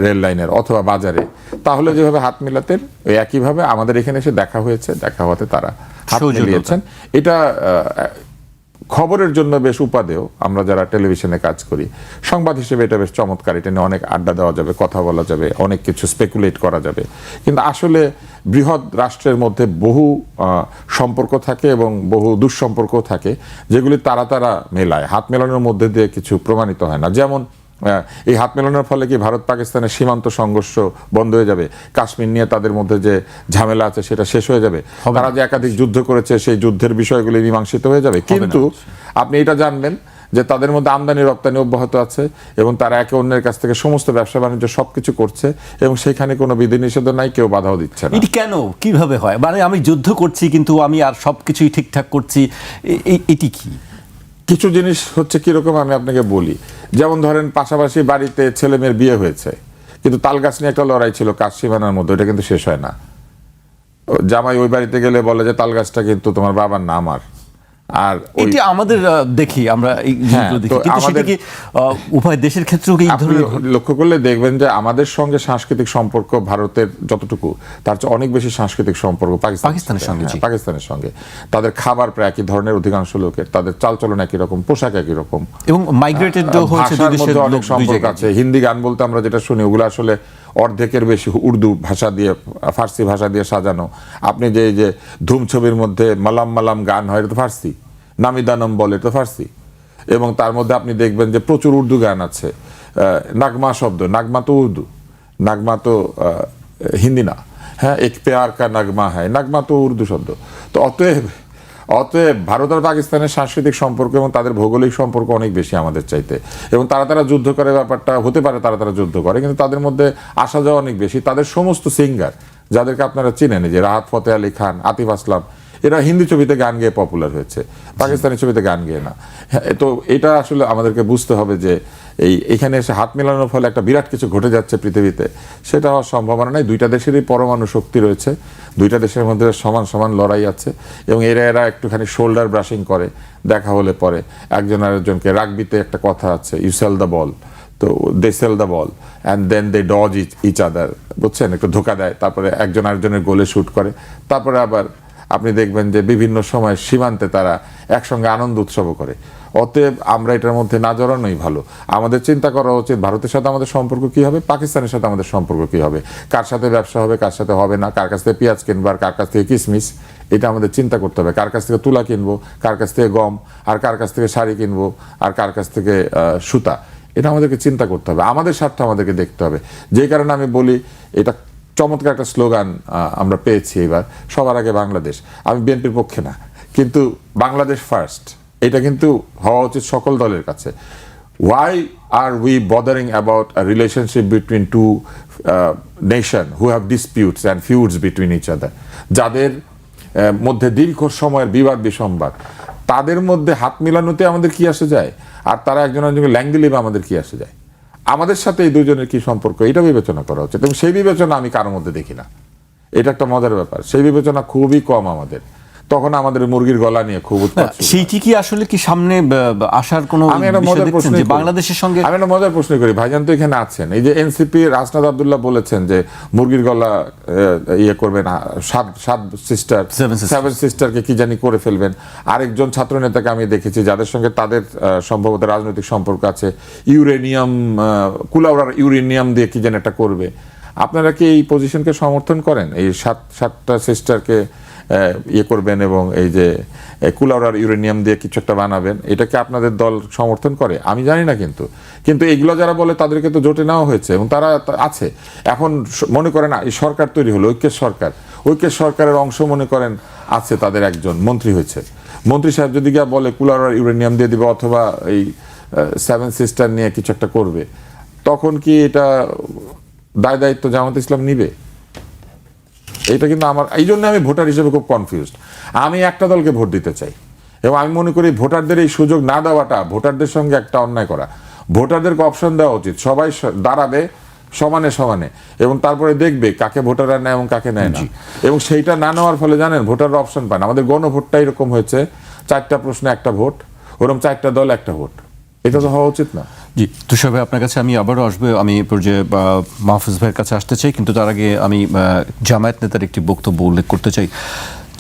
রেল লাইনের অথবা বাজারে, তাহলে যেভাবে হাত মিলাতেন ওই একইভাবে আমাদের এখানে এসে দেখা হয়েছে, দেখা হতে তারা হাত মিলিয়েছেন। এটা খবরের জন্য বেশ উপাদেয়। আমরা যারা টেলিভিশনে কাজ করি, সংবাদ হিসেবে এটা বেশ চমৎকার, এটা নিয়ে অনেক আড্ডা দেওয়া যাবে, কথা বলা যাবে, অনেক কিছু স্পেকুলেট করা যাবে। কিন্তু আসলে বৃহৎ রাষ্ট্রের মধ্যে বহু সম্পর্ক থাকে এবং বহু দুঃসম্পর্ক থাকে, যেগুলি তারা মেলায়। হাত মেলানোর মধ্যে দিয়ে কিছু প্রমাণিত হয় না। যেমন এই হাত মেলানোর ফলে কি ভারত পাকিস্তানের সীমান্ত সংঘর্ষ বন্ধ হয়ে যাবে? কাশ্মীর নিয়ে তাদের মধ্যে যে ঝামেলা আছে সেটা শেষ হয়ে যাবে? তারা যে একাধিক যুদ্ধ করেছে সেই যুদ্ধের বিষয়গুলি মীমাংসিত হয়ে যাবে? কিন্তু আপনি এটা জানবেন যে তাদের মধ্যে আমদানি রপ্তানি অব্যাহত আছে এবং তারা একে অন্যের কাছ থেকে সমস্ত ব্যবসা বাণিজ্য সবকিছু করছে এবং সেখানে কোনো বিধিনিষেধ নাই, কেউ বাধাও দিচ্ছে না। এটি কেন, কিভাবে হয়? মানে আমি যুদ্ধ করছি কিন্তু আমি আর সবকিছুই ঠিকঠাক করছি, এটি কি? কিছু জিনিস হচ্ছে কিরকম আমি আপনাকে বলি। যেমন ধরেন পাশাপাশি বাড়িতে ছেলে মেয়ের বিয়ে হয়েছে, কিন্তু তালগাছ নিয়ে একটা লড়াই ছিল কাজ সীমানার মধ্যে, ওটা কিন্তু শেষ হয় না। জামাই ওই বাড়িতে গেলে বলে যে তালগাছটা কিন্তু তোমার বাবার না আমার, আর ওই এটি আমাদের দেখি আমরা এই হ্যাঁ, জিনিসগুলো দেখি, তো কিন্তু সেটা আমাদের- কি উভয় দেশের ক্ষেত্রেও কি এই আপনি ধরনের লক্ষ্য করলে দেখবেন যে আমাদের সঙ্গে সাংস্কৃতিক সম্পর্ক ভারতের যতটুকু তার চেয়ে অনেক বেশি সাংস্কৃতিক সম্পর্ক পাকিস্তানের সঙ্গে, জি। পাকিস্তানের সঙ্গে। তাদের খাবার প্রায় একই ধরনের অধিকাংশ লোকের, তাদের চালচলন একই রকম, পোশাক একই রকম, এবং মাইগ্রেটেড হয়েছে দুই ভাষার দেশের মধ্যে লোক অনেক দুই সম্পর্ক জায়গায়। আছে। হিন্দি গান বলতে আমরা যেটা শুনি ওগুলো আসলে অর্ধেকের বেশি উর্দু ভাষা দিয়ে, ফার্সি ভাষা দিয়ে সাজানো। আপনি যে ধুম ছবির মধ্যে মালাম মালাম গান হয়, এটা তো ফার্সি। নামিদানম বলে, এটা তো ফার্সি। এবং তার মধ্যে আপনি দেখবেন যে প্রচুর উর্দু গান আছে। নাগমা শব্দ, নাগমা তো উর্দু, নাগমা তো হিন্দি না। হ্যাঁ, এক প্যার কা নাগমা হ্যায়, নাগমা তো উর্দু শব্দ। তো অতএব ভারত আর পাকিস্তানের সাংস্কৃতিক সম্পর্ক এবং তাদের ভৌগোলিক সম্পর্ক অনেক বেশি আমাদের চাইতে। এবং তারা যুদ্ধ করে, ব্যাপারটা হতে পারে তারা যুদ্ধ করে, কিন্তু তাদের মধ্যে আসা যাওয়া অনেক বেশি। তাদের সমস্ত সিঙ্গার যাদেরকে আপনারা চিনেন, যে রাহাত ফতেহ আলী খান, আতিফ আসলাম, এরা হিন্দি ছবিতে গান গেয়ে পপুলার হয়েছে, পাকিস্তানি ছবিতে গান গেয়ে না। হ্যাঁ, তো এটা আসলে আমাদেরকে বুঝতে হবে যে এখানে এসে হাত মেলানোর ফলে একটা বিরাট কিছু ঘটে যাচ্ছে পৃথিবীতে, সেটা হওয়ার সম্ভাবনা নেই। দুইটা দেশেরই পরমাণু শক্তি রয়েছে, দুইটা দেশের মধ্যে সমান সমান লড়াই আছে, এবং এরা একটুখানি শোল্ডার ব্রাশিং করে, দেখা হলে পরে একজন আরেকজনকে, রাগবিতে একটা কথা আছে, ইউ সেল দ্য বল, তো they sell the ball and then they dodge each other, বুঝছেন, একটু ধোকা দেয়, তারপরে একজন আরেকজনের গোলে শুট করে, তারপরে আবার আপনি দেখবেন যে বিভিন্ন সময় সীমান্তে তারা একসঙ্গে আনন্দ উৎসবও করে। অতএব আমরা এটার মধ্যে না জড়ানোই ভালো। আমাদের চিন্তা করা উচিত ভারতের সাথে আমাদের সম্পর্ক কি হবে, পাকিস্তানের সাথে আমাদের সম্পর্ক কি হবে, কার সাথে ব্যবসা হবে, কার সাথে হবে না, কার কাছ থেকে পেঁয়াজ কিনবো আর কার কাছ থেকে কিশমিশ, এটা আমাদের চিন্তা করতে হবে। কার কাছ থেকে তুলা কিনবো, কার কাছ থেকে গম, আর কার কাছ থেকে শাড়ি কিনবো, আর কার কাছ থেকে সুতা, এটা আমাদেরকে চিন্তা করতে হবে। আমাদের স্বার্থ আমাদেরকে দেখতে হবে। যে কারণে আমি বলি, এটা চমৎকার একটা স্লোগান আমরা পেয়েছি এবার, সবার আগে বাংলাদেশ। আমি বিএনপির পক্ষে না, কিন্তু বাংলাদেশ ফার্স্ট, এটা কিন্তু হওয়া উচিত সকল দলের কাছে। Why are we bothering about a relationship between two nation who have disputes and feuds between each other? যাদের মধ্যে দীর্ঘ সময়ের বিবাদ বিসম্বাদ, তাদের মধ্যে হাত মিলানোতে আমাদের কি আসে যায়, আর তারা একজন একজনকে ল্যাং দিলে আমাদের কি আসে যায়? আমাদের সাথে এই দুজনের কি সম্পর্ক, এটা বিবেচনা করা উচিত। এবং সেই বিবেচনা আমি কারোর মধ্যে দেখি না। এটা একটা মজার ব্যাপার, সেই বিবেচনা খুবই কম আমাদের। তখন আমাদের মুরগির গলা নিয়ে খুব উৎপাত শুরু হয়। সেইটি কি আসলে কি সামনে আসার কোনো আমি একটা বিষয় মজার দেখছেন প্রশ্ন যে বাংলাদেশের সঙ্গে? আমি একটা মজার প্রশ্ন করি, ভাইজান তো এখানে আছেন, এই যে এনসিপি রাজনাথ আব্দুল্লাহ বলেছেন যে মুরগির গলা ইয়ে করবেন, সেভেন সিস্টারকে কি জানি করে ফেলবেন। আরেকজন ছাত্র নেতাকে আমি দেখেছি যাদের সঙ্গে তাদের সম্ভবত রাজনৈতিক সম্পর্ক আছে, ইউরেনিয়াম, কুলাউড়ার ইউরেনিয়াম দিয়ে কি জানি একটা করবে। আপনারা কি এই পজিশনকে সমর্থন করেন, এই সাতটা সিস্টারকে ইয়ে করবেন এবং এই যে কুলাউড়ার ইউরেনিয়াম দিয়ে কিছু একটা বানাবেন, এটাকে আপনাদের দল সমর্থন করে? আমি জানি না, কিন্তু এগুলো যারা বলে তাদেরকে তো জোটে নেওয়া হয়েছে এবং তারা আছে। এখন মনে করেন এই সরকার তৈরি হলো, ঐক্যের সরকারের অংশ মনে করেন আছে, তাদের একজন মন্ত্রী হয়েছে। মন্ত্রী সাহেব যদি গিয়ে বলে কুলাউড়ার ইউরেনিয়াম দিয়ে দিবে অথবা এই সেভেন সিস্টার নিয়ে কিছু একটা করবে, তখন কি এটা দায়িত্ব জামাত ইসলাম নিবে? এটা কিন্তু আমার, এই জন্য আমি ভোটার হিসেবে খুব কনফিউজড। আমি একটা দলকে ভোট দিতে চাই, এবং আমি মনে করি ভোটারদের এই সুযোগ না দেওয়াটা ভোটারদের সঙ্গে একটা অন্যায় করা। ভোটারদেরকে অপশন দেওয়া উচিত, সবাই দাঁড়াবে সমানে সমানে, এবং তারপরে দেখবে কাকে ভোটাররা নেয় এবং কাকে নেয় না। এবং সেইটা না নেওয়ার ফলে জানেন ভোটাররা অপশন পায় না। আমাদের গণভোটটা এরকম হয়েছে, 4টা প্রশ্নে একটা ভোট, ওরকম 4টা দল একটা ভোট। এটা তো হওয়া উচিত না। জি, তুষার ভাই, আপনার কাছে আমি আবারও আসবো। আমি পর্যায়ে মাহফুজ ভাইয়ের কাছে আসতে চাই, কিন্তু তার আগে আমি জামায়াত নেতার একটি বক্তব্য উল্লেখ করতে চাই।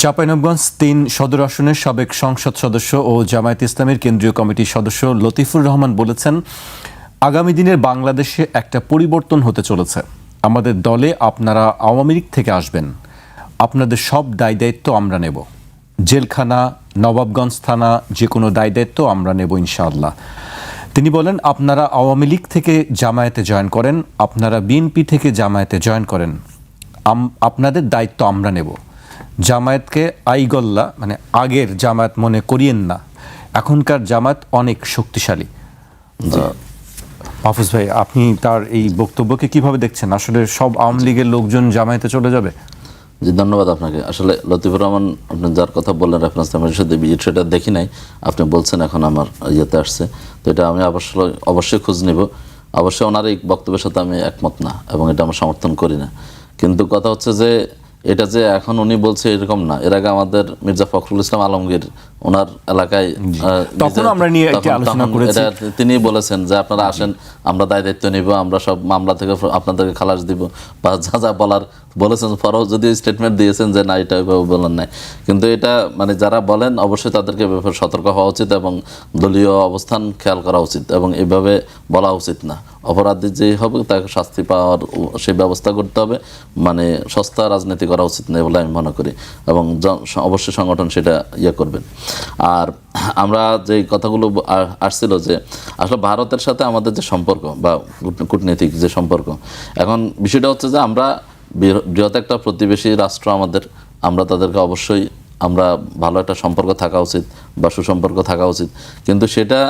চাঁপাইনবাবগঞ্জ 3 সদর আসনের সাবেক সংসদ সদস্য ও জামায়াত ইসলামের কেন্দ্রীয় কমিটির সদস্য লতিফুর রহমান বলেছেন, আগামী দিনের বাংলাদেশে একটা পরিবর্তন হতে চলেছে। আমাদের দলে আপনারা আওয়ামী লীগ থেকে আসবেন, আপনাদের সব দায় দায়িত্ব আমরা নেব। জেলখানা, নবাবগঞ্জ থানা, যে কোনো দায় দায়িত্ব আমরা নেব ইনশাআল্লাহ। তিনি বলেন, আপনারা আওয়ামী লীগ থেকে জামায়াতে জয়েন করেন, আপনারা বিএনপি থেকে জামায়াতে জয়েন করেন, আপনাদের দায়িত্ব আমরা নেব। জামায়াতকে আইগল্লা, মানে আগের জামায়াত মনে করিয়েন না, এখনকার জামায়াত অনেক শক্তিশালী। মাহফুজ ভাই, আপনি তার এই বক্তব্যকে কিভাবে দেখছেন? আসলে সব আওয়ামী লীগের লোকজন জামায়াতে চলে যাবে? জি, ধন্যবাদ আপনাকে। আসলে লতিফুর রহমান, আপনি যার কথা বললেন রেফারেন্স, আমি সাথে সেটা দেখি নাই, আপনি বলছেন এখন আমার ইয়েতে আসছে, তো এটা আমি অবশ্যই খোঁজ নিব। অবশ্যই ওনার এই বক্তব্যের সাথে আমি একমত না এবং এটা আমরা সমর্থন করি না। কিন্তু কথা হচ্ছে যে এটা যে এখন উনি বলছে এরকম না, এর আগে আমাদের মির্জা ফখরুল ইসলাম আলমগীর ওনার এলাকায় তখন আমরা নিয়ে এটি আলোচনা করেছি। তিনি বলেছেন যে আপনারা আসেন, আমরা দায়িত্ব নিব, আমরা সব মামলা থেকে আপনাদেরকে খালাস দিব বা যা যা বলার বলেছেন। পরেও যদি স্টেটমেন্ট দিয়েছেন যে না এটা ওইভাবে বলেন নাই, কিন্তু এটা মানে যারা বলেন অবশ্যই তাদেরকে ব্যাপারে সতর্ক হওয়া উচিত এবং দলীয় অবস্থান খেয়াল করা উচিত এবং এইভাবে বলা উচিত না। অপরাধী যে হবে তাকে শাস্তি পাওয়ার সেই ব্যবস্থা করতে হবে, মানে সস্তা রাজনীতি করা উচিত নয় বলে আমি মনে করি এবং অবশ্যই সংগঠন সেটা করবেন। আর আমরা যে কথাগুলো আসছিল যে আসলে ভারতের সাথে আমাদের যে সম্পর্ক বা কূটনৈতিক যে সম্পর্ক, এখন বিষয়টা হচ্ছে যে আমরা বৃহৎ একটা প্রতিবেশী রাষ্ট্র আমরা তাদেরকে অবশ্যই আমরা ভালো একটা সম্পর্ক থাকা উচিত বা সুসম্পর্ক থাকা উচিত, কিন্তু সেটা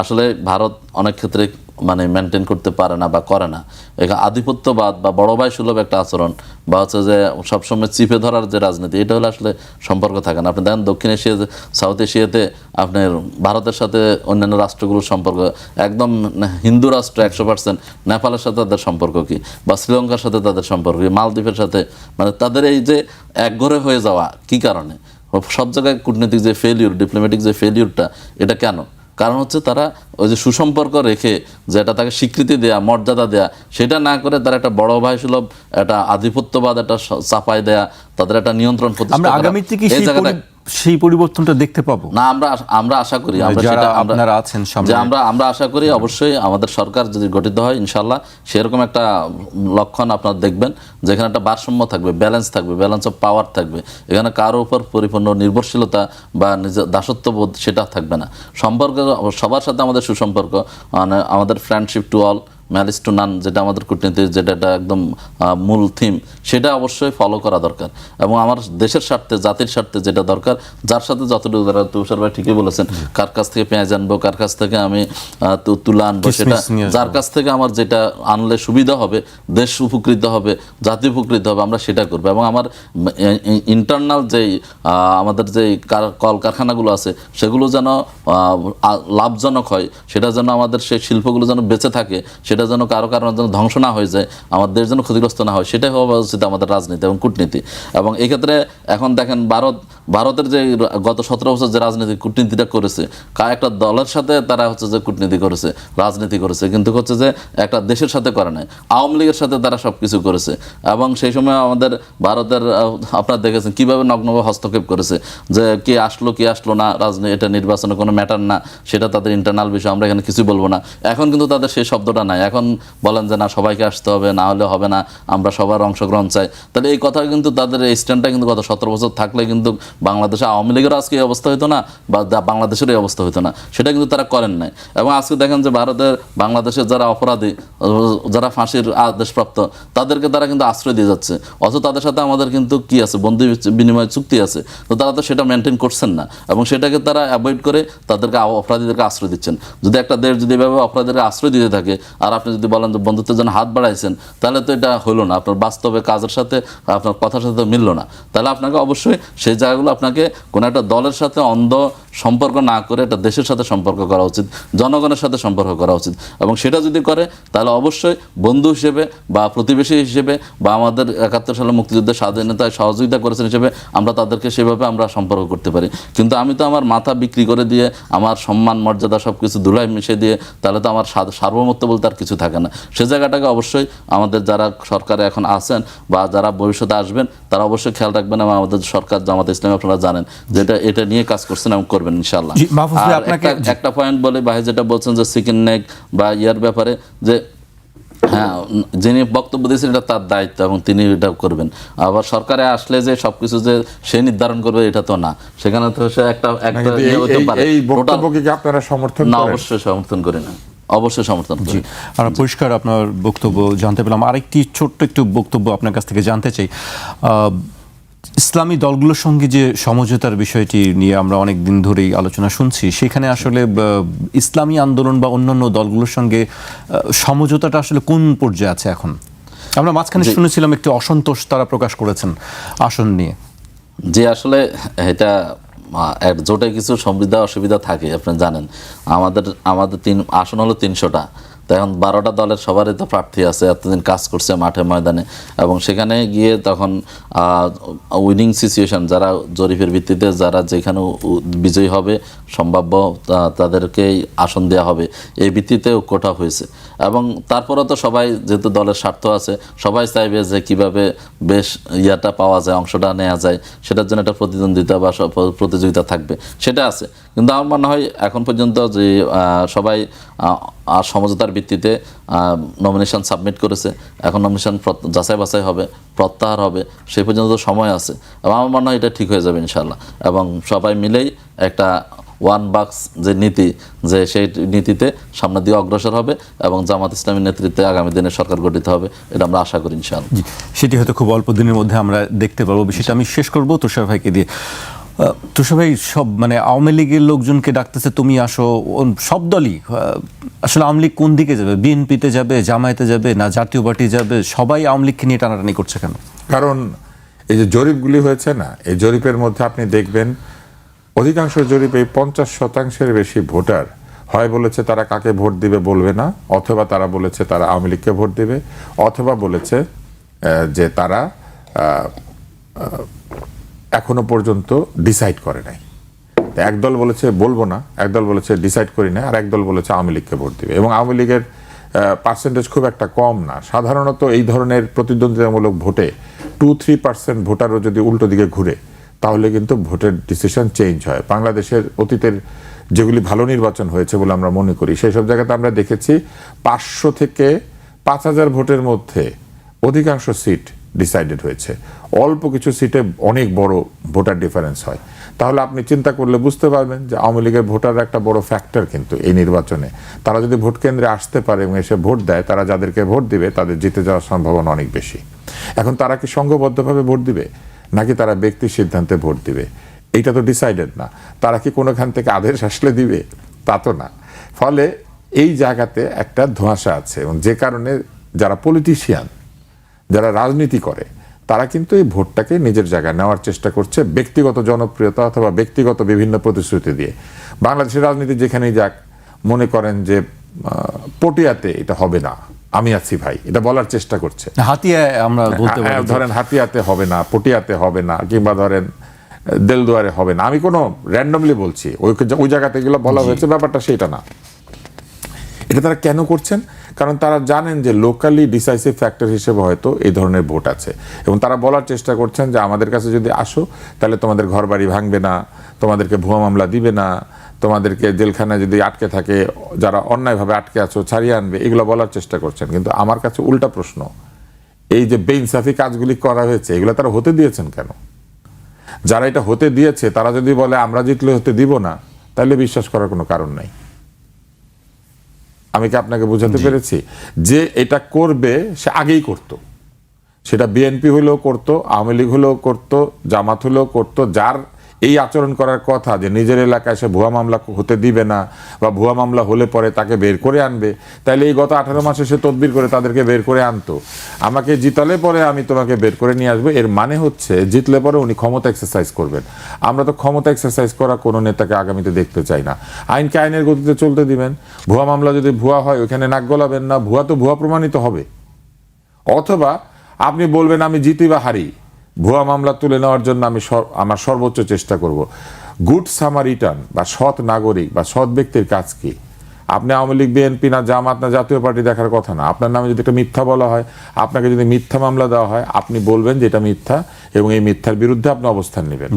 আসলে ভারত অনেক ক্ষেত্রে মানে মেনটেন করতে পারে না বা করে না। এখানে আধিপত্যবাদ বা বড় ভাই সুলভ একটা আচরণ বা হচ্ছে যে সবসময় চিপে ধরার যে রাজনীতি, এটা হলে আসলে সম্পর্ক থাকে না। আপনি দেখেন দক্ষিণ এশিয়াতে, সাউথ এশিয়াতে আপনার ভারতের সাথে অন্যান্য রাষ্ট্রগুলোর সম্পর্ক একদম হিন্দু রাষ্ট্র 100%, নেপালের সাথে তাদের সম্পর্ক কি, বা শ্রীলঙ্কার সাথে তাদের সম্পর্ক কি, মালদ্বীপের সাথে, মানে তাদের এই যে একঘরে হয়ে যাওয়া কি কারণে? সব জায়গায় কূটনৈতিক যে ফেলিউর, ডিপ্লোম্যাটিক যে ফেলিউরটা, এটা কেন? কারণ হচ্ছে তারা ওই যে সুসম্পর্ক রেখে যেটা তাকে স্বীকৃতি দেয়া, মর্যাদা দেয়া, সেটা না করে তারা একটা বড় ভাই সুলভ একটা আধিপত্যবাদ একটা চাপাই দেয়া, তাদের একটা নিয়ন্ত্রণ প্রতিষ্ঠা আমরা করা, আগামীতে কি এই জায়গাটা সেই পরিবর্তনটা দেখতে পাবো না? আমরা আশা করি, আমরা যারা সেটা আপনারা আছেন সামনে, যে আমরা আশা করি অবশ্যই আমাদের সরকার যদি গঠিত হয় ইনশাআল্লাহ সেরকম একটা লক্ষণ আপনারা দেখবেন, যেখানে একটা ভারসাম্য থাকবে, ব্যালেন্স থাকবে, ব্যালেন্স অফ পাওয়ার থাকবে। এখানে কারো উপর পরিপূর্ণ নির্ভরশীলতা বা নিজের দাসত্ববোধ সেটা থাকবে না। সম্পর্ক সবার সাথে আমাদের সুসম্পর্ক, মানে আমাদের friendship to all, malice two নান, যেটা আমাদের কূটনীতির যেটা একটা একদম মূল থিম, সেটা অবশ্যই ফলো করা দরকার। এবং আমার দেশের স্বার্থে, জাতির স্বার্থে যেটা দরকার, যার সাথে যতটুকু দরকার, তুষার ভাই ঠিকই বলেছেন, কার কাছ থেকে পেঁয়াজ আনবো, কার কাছ থেকে আমি তুলা আনবো, সেটা যার কাছ থেকে আমার যেটা আনলে সুবিধা হবে, দেশ উপকৃত হবে, জাতি উপকৃত হবে, আমরা সেটা করবো। এবং আমার ইন্টারনাল যেই আমাদের যেই কলকারখানাগুলো আছে সেগুলো যেন লাভজনক হয়, সেটা যেন আমাদের সেই শিল্পগুলো যেন বেঁচে থাকে, সেটা যেন কারো কারণে যেন ধ্বংস না হয়ে যায়, আমার দেশ যেন ক্ষতিগ্রস্ত না হয়, সেটাই হওয়া উচিত আমাদের রাজনীতি এবং কূটনীতি। এবং এই ক্ষেত্রে এখন দেখেন ভারতের যে গত 17 বছর যে রাজনীতি কূটনীতিটা করেছে, একটা দলের সাথে তারা হচ্ছে যে কূটনীতি করেছে, রাজনীতি করেছে, কিন্তু হচ্ছে যে একটা দেশের সাথে করে নাই, আওয়ামী লীগের সাথে তারা সব কিছু করেছে। এবং সেই সময় আমাদের ভারতের আপনারা দেখেছেন কীভাবে নগ্নভাবে হস্তক্ষেপ করেছে, যে কে আসলো না, রাজনীতি এটা নির্বাচনে কোনো ম্যাটার না, সেটা তাদের ইন্টারনাল বিষয়, আমরা এখানে কিছু বলবো না। এখন কিন্তু তাদের সেই শব্দটা নাই, এখন বলেন যে না সবাইকে আসতে হবে, না হলে হবে না, আমরা সবার অংশগ্রহণ চাই। তাহলে এই কথা কিন্তু তাদের এই স্ট্যান্ডটা কিন্তু গত 17 বছর থাকলে কিন্তু বাংলাদেশে আওয়ামী লীগের আজকে এই অবস্থা হতো না, বা বাংলাদেশের এই অবস্থা হতো না, সেটা কিন্তু তারা করেন নাই। এবং আজকে দেখেন যে ভারতের বাংলাদেশের যারা অপরাধী, যারা ফাঁসির আদেশপ্রাপ্ত, তাদেরকে তারা কিন্তু আশ্রয় দিয়ে যাচ্ছে, অথচ তাদের সাথে আমাদের কিন্তু কি আছে, বন্দি বিনিময় চুক্তি আছে, তো তারা তো সেটা মেনটেন করছেন না এবং সেটাকে তারা অ্যাভয়েড করে তাদেরকে অপরাধীদেরকে আশ্রয় দিচ্ছেন। যদি একটা দেশ যদি এভাবে অপরাধীদেরকে আশ্রয় দিতে থাকে, আর আপনি যদি বলেন যে বন্ধুত্বের জন্য হাত বাড়াইছেন, তাহলে তো এটা হলো না, আপনার বাস্তবে কাজের সাথে আপনার কথার সাথে মিলল না। তাহলে আপনাকে অবশ্যই সেই জায়গাগুলো আপনাকে কোনো একটা দলের সাথে অন্ধ সম্পর্ক না করে একটা দেশের সাথে সম্পর্ক করা উচিত, জনগণের সাথে সম্পর্ক করা উচিত। এবং সেটা যদি করে তাহলে অবশ্যই বন্ধু হিসেবে বা প্রতিবেশী হিসেবে বা আমাদের 71 সালে মুক্তিযুদ্ধের স্বাধীনতায় সহযোগিতা করেছেন হিসেবে আমরা তাদেরকে সেভাবে আমরা সম্পর্ক করতে পারি। কিন্তু আমি তো আমার মাথা বিক্রি করে দিয়ে, আমার সম্মান মর্যাদা সব কিছু ধুলায় মিশিয়ে দিয়ে, তাহলে তো আমার সার্বভৌমত্ব বলতে আর কিছু থাকে না। সে জায়গাটাকে অবশ্যই আমাদের যারা সরকারে এখন আছেন বা যারা ভবিষ্যতে আসবেন তারা অবশ্যই খেয়াল রাখবেন। এবং আমাদের সরকার জামাত ইসলামী আপনারা জানেন যেটা এটা নিয়ে কাজ করছেন এবং করবেন ইনশাআল্লাহ। আর একটা পয়েন্ট বলে ভাই, যেটা বলছেন যে চিকেন নেক বা ইয়ার ব্যাপারে, যে হ্যাঁ যিনি বক্তব্য দিয়েছেন এটা তার দায়িত্ব এবং তিনি এটা করবেন। আবার সরকারে আসলে যে সবকিছু যে সে নির্ধারণ করবে এটা তো না, সেখানে তো সে একটা এই বক্তব্যকে কি আপনারা সমর্থন করেন? না, অবশ্যই সমর্থন করি না, অবশ্যই সমর্থন করি। আমরা পরিষ্কার আপনার বক্তব্য জানতে পেলাম। আরেকটি ছোট্ট একটু বক্তব্য আপনার কাছ থেকে জানতে চাই। ইসলামী দলগুলোর সঙ্গে যে সমঝোতার বিষয়টি নিয়ে আমরা অনেক দিন ধরেই আলোচনা শুনছি, সেখানে আসলে ইসলামী আন্দোলন বা অন্যান্য দলগুলোর সঙ্গে সমঝোতাটা আসলে কোন পর্যায়ে আছে এখন? আমরা মাঝখানে শুনেছিলাম একটু অসন্তোষ তারা প্রকাশ করেছেন আসন নিয়ে। যে আসলে এটা জোটে কিছু সুবিধা অসুবিধা থাকে, আপনি জানেন। আমাদের আসন হলো 300টা, তো এখন 12টা দলের সবারই তো প্রার্থী আছে, এতদিন কাজ করছে মাঠে ময়দানে, এবং সেখানে গিয়ে তখন উইনিং সিচুয়েশন, যারা জরিপের ভিত্তিতে যারা যেখানে বিজয়ী হবে সম্ভাব্য তাদেরকেই আসন দেওয়া হবে, এই ভিত্তিতে ঐক্যটা হয়েছে। এবং তারপরে তো সবাই যেহেতু দলের স্বার্থ আছে, সবাই চাইবে যে কিভাবে বেশ ইয়াটা পাওয়া যায়, অংশটা নেওয়া যায়, সেটার জন্য একটা প্রতিদ্বন্দ্বিতা বা প্রতিযোগিতা থাকবে, সেটা আছে। কিন্তু আমার মনে হয় এখন পর্যন্ত যে সবাই সমঝোতার ভিত্তিতে নমিনেশন সাবমিট করেছে, এখন নমিনেশন যাচাই বাছাই হবে, প্রত্যাহার হবে, সেই পর্যন্ত সময় আছে, এবং আমার মনে হয় এটা ঠিক হয়ে যাবে ইনশাল্লাহ। এবং সবাই মিলেই একটা ওয়ান বাক্স যে নীতি, যে সেই নীতিতে সামনে দিয়ে অগ্রসর হবে এবং জামাত ইসলামীর নেতৃত্বে আগামী দিনে সরকার গঠিত হবে, এটা আমরা আশা করি ইনশাআল্লাহ। জি, সেটি হয়তো খুব অল্প দিনের মধ্যে আমরা দেখতে পারবো। বিষয়টা আমি শেষ করবো তুষার ভাইকে দিয়ে। তুষার ভাই, সব মানে আওয়ামী লীগের লোকজনকে ডাকতেছে তুমি আসো, সব দলই আসলে আওয়ামী লীগ কোন দিকে যাবে? বিএনপিতে যাবে, জামায়াতে যাবে, না জাতীয় পার্টি যাবে? সবাই আওয়ামী লীগকে নিয়ে টানাটানি করছে কেন? কারণ এই যে জরিপগুলি হয়েছে না, এই জরিপের মধ্যে আপনি দেখবেন অধিকাংশ জরিপে 50% বেশি ভোটার হয় বলেছে তারা কাকে ভোট দিবে বলবে না, অথবা তারা বলেছে তারা আওয়ামী লীগকে ভোট দিবে, অথবা বলেছে যে তারা এখনো পর্যন্ত ডিসাইড করে নাই। একদল বলেছে বলবো না, একদল বলেছে ডিসাইড করি না, আর একদল বলেছে আওয়ামী লীগকে ভোট দিবে। এবং আওয়ামী লীগের পার্সেন্টেজ খুব একটা কম না। সাধারণত এই ধরনের প্রতিদ্বন্দ্বিতামূলক ভোটে 2-3% ভোটারও যদি উল্টো দিকে ঘুরে, তাহলে কিন্তু ভোটের ডিসিশন চেঞ্জ হয়। বাংলাদেশের অতীতের যেগুলি ভালো নির্বাচন হয়েছে বলে আমরা মনে করি, সেই সব জায়গাতে আমরা দেখেছি 500 থেকে 5000 ভোটের মধ্যে অধিকাংশ সিট ডিসাইডেড হয়েছে। অল্প কিছু সিটে অনেক বড় ভোটার ডিফারেন্স হয়। তাহলে আপনি চিন্তা করলে বুঝতে পারবেন যে আওয়ামী লীগের ভোটার একটা বড় ফ্যাক্টর কিন্তু এই নির্বাচনে। তারা যদি ভোট কেন্দ্রে আসতে পারে এবং এসে ভোট দেয়, তারা যাদেরকে ভোট দিবে তাদের জিতে যাওয়ার সম্ভাবনা অনেক বেশি। এখন তারা কি সংঘবদ্ধভাবে ভোট দিবে নাকি তারা ব্যক্তির সিদ্ধান্তে ভোট দিবে, এইটা তো ডিসাইডেড না। তারা কি কোনোখান থেকে আদেশ আসলে দিবে, তা তো না। ফলে এই জায়গাতে একটা ধোঁয়াশা আছে, এবং যে কারণে যারা পলিটিশিয়ান, যারা রাজনীতি করে, তারা কিন্তু এই ভোটটাকে নিজের জায়গায় নেওয়ার চেষ্টা করছে ব্যক্তিগত জনপ্রিয়তা অথবা ব্যক্তিগত বিভিন্ন প্রতিশ্রুতি দিয়ে। বাংলাদেশের রাজনীতি যেখানেই যাক, মনে করেন যে পটিয়াতে এটা হবে না, আমি আছি ভাই, এটা বলার চেষ্টা করছে। হাতিয়ায় আমরা বলতে পারি, ধরেন হাতিয়াতে হবে না, পটিয়াতে হবে না, কিংবা ধরেন দেলদুয়ারে হবে না। আমি কোনো র্যান্ডমলি বলছি, ওই জায়গাতে এগুলো বলা হয়েছে, ব্যাপারটা সেটা না। এটা তারা কেন করছেন? কারণ তারা জানেন যে লোকালি ডিসাইসিভ ফ্যাক্টর হিসেবে হয়তো এই ধরনের ভোট আছে, এবং তারা বলার চেষ্টা করছেন যে আমাদের কাছে যদি আসো তাহলে তোমাদের ঘর বাড়ি ভাঙবে না, তোমাদেরকে ভুয়া মামলা দিবে না, তোমাদেরকে জেলখানায় যদি আটকে থাকে, যারা অন্যায়ভাবে আটকে আছো ছাড়িয়ে আনবে, এগুলো বলার চেষ্টা করছেন। কিন্তু আমার কাছে উল্টা প্রশ্ন, এই যে বেইনসাফি কাজগুলি করা হয়েছে, এগুলো তারা হতে দিয়েছেন কেন? যারা এটা হতে দিয়েছে তারা যদি বলে আমরা জিতলে হতে দিব না, তাহলে বিশ্বাস করার কোনো কারণ নাই। আমি কি আপনাকে বোঝাতে পেরেছি? যে এটা করবে সে আগেই করতো, সেটা বিএনপি হলেও করতো, আওয়ামী লীগ হলেও করতো, জামাত হলেও করতো। যার এই আচরণ করার কথা যে নিজের এলাকায় সে ভুয়া মামলা হতে দিবে না, বা ভুয়া মামলা হলে পরে তাকে বের করে আনবে, তাইলে এই গত 18 মাসে সে তদবির করে তাদেরকে বের করে আনতো। আমাকে জিতালে পরে আমি তোমাকে বের করে নিয়ে আসবো, এর মানে হচ্ছে জিতলে পরে উনি ক্ষমতা এক্সারসাইজ করবেন। আমরা তো ক্ষমতা এক্সারসাইজ করা কোনো নেতাকে আগামীতে দেখতে চাই না। আইনকে আইনের গতিতে চলতে দিবেন। ভুয়া মামলা যদি ভুয়া হয় ওইখানে নাক গলাবেন না, ভুয়া তো ভুয়া প্রমাণিত হবে। অথবা আপনি বলবেন আমি জিতি বা হারি, ভুয়া মামলা তুলে নেওয়ার জন্য আমি আমার সর্বোচ্চ চেষ্টা করব। গুড সামারিটান বা সৎ নাগরিক বা সৎ ব্যক্তির কাজ কি? আপনি আওয়ামী লীগ, বিএনপি না জামাত না জাতীয় পার্টি দেখার কথা না। আপনার নামে যদি একটা মিথ্যা বলা হয়, আপনাকে যদি মিথ্যা মামলা দেওয়া হয়, আপনি বলবেন যে এটা মিথ্যা এবং এই মিথ্যার বিরুদ্ধে আপনি অবস্থান নেবেন।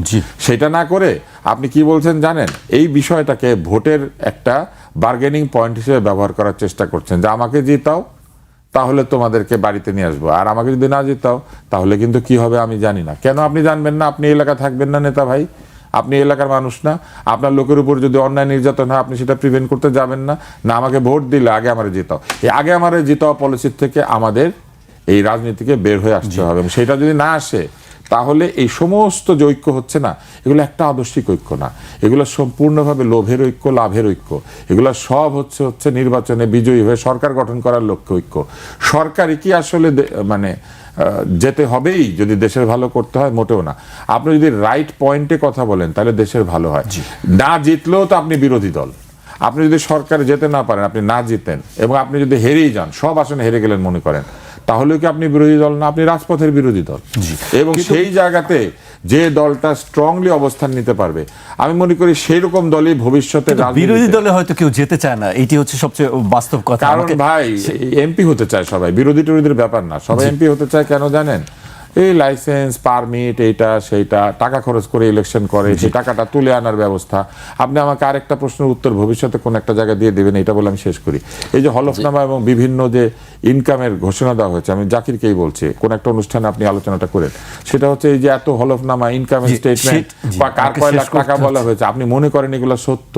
সেটা না করে আপনি কি বলছেন জানেন? এই বিষয়টাকে ভোটের একটা বার্গেনিং পয়েন্ট হিসেবে ব্যবহার করার চেষ্টা করছেন, যে আমাকে জিতাও তাহলে তোমাদেরকে বাড়িতে নিয়ে আসবো, আর আমাকে যদি না জিতাও তাহলে কিন্তু কি হবে আমি জানি না। কেন আপনি জানবেন না? আপনি এলাকা থাকবেন না নেতা ভাই, আপনি এলাকার মানুষ না। আপনার লোকের উপর যদি অন্যায় নির্যাতন হয় আপনি সেটা প্রিভেন্ট করতে যাবেন না। না আমাকে ভোট দিলে আগে আমারে জিতাও, এই আগে আমারে জিতাও পলিসির থেকে আমাদের এই রাজনীতিকে বের হয়ে আসতে হবে। সেটা যদি না আসে তাহলে এই সমস্ত যে ঐক্য হচ্ছে না, এগুলো একটা আদর্শিক ঐক্য না, এগুলো সম্পূর্ণভাবে লোভের ঐক্য, লাভের ঐক্য। এগুলো সব হচ্ছে নির্বাচনে বিজয়ী হয়ে সরকার গঠন করার লক্ষ্যে ঐক্য। সরকারই কি আসলে মানে যেতে হবেই যদি দেশের ভালো করতে হয়? মোটেও না। আপনি যদি রাইট পয়েন্টে কথা বলেন তাহলে দেশের ভালো হয়। না জিতলেও তো আপনি বিরোধী দল, আপনি যদি সরকারে যেতে না পারেন, আপনি না জিতেন এবং আপনি যদি হেরেই যান, সব আসনে হেরে গেলেন মনে করেন, তাহলে কি আপনি বিরোধী দল না, আপনি রাজপথের বিরোধী দল। এবং সেই জায়গাতে যে দলটা স্ট্রংলি অবস্থান নিতে পারবে, আমি মনে করি সেই রকম দলই ভবিষ্যতে বিরোধী দলে হয়তো কেউ যেতে চায় না, এটি হচ্ছে সবচেয়ে বাস্তব কথা। কারণ ভাই এমপি হতে চায় সবাই, বিরোধী টিরোধীর ব্যাপার না, সবাই এমপি হতে চায়। কেন জানেন? এই লাইসেন্স পারমিট এইটা সেইটা টাকা খরচ করে ইলেকশন করে, সেই টাকাটা তুলে আনার ব্যবস্থা। আপনি আমাকে আরেকটা প্রশ্নের উত্তর ভবিষ্যতে কোন একটা জায়গায় দিয়ে দেবেন, এটা বলে আমি শেষ করি। এই যে হলফনামা এবং বিভিন্ন যে ইনকামের ঘোষণা দেওয়া হয়েছে, আমি জাকিরকেই বলছি, কোন একটা অনুষ্ঠানে আপনি আলোচনাটা করেন, সেটা হচ্ছে এই যে এত হলফনামা, ইনকামের স্টেটমেন্ট বা কার কয় লাখ টাকা বলা হয়েছে, আপনি মনে করেন এগুলো সত্য?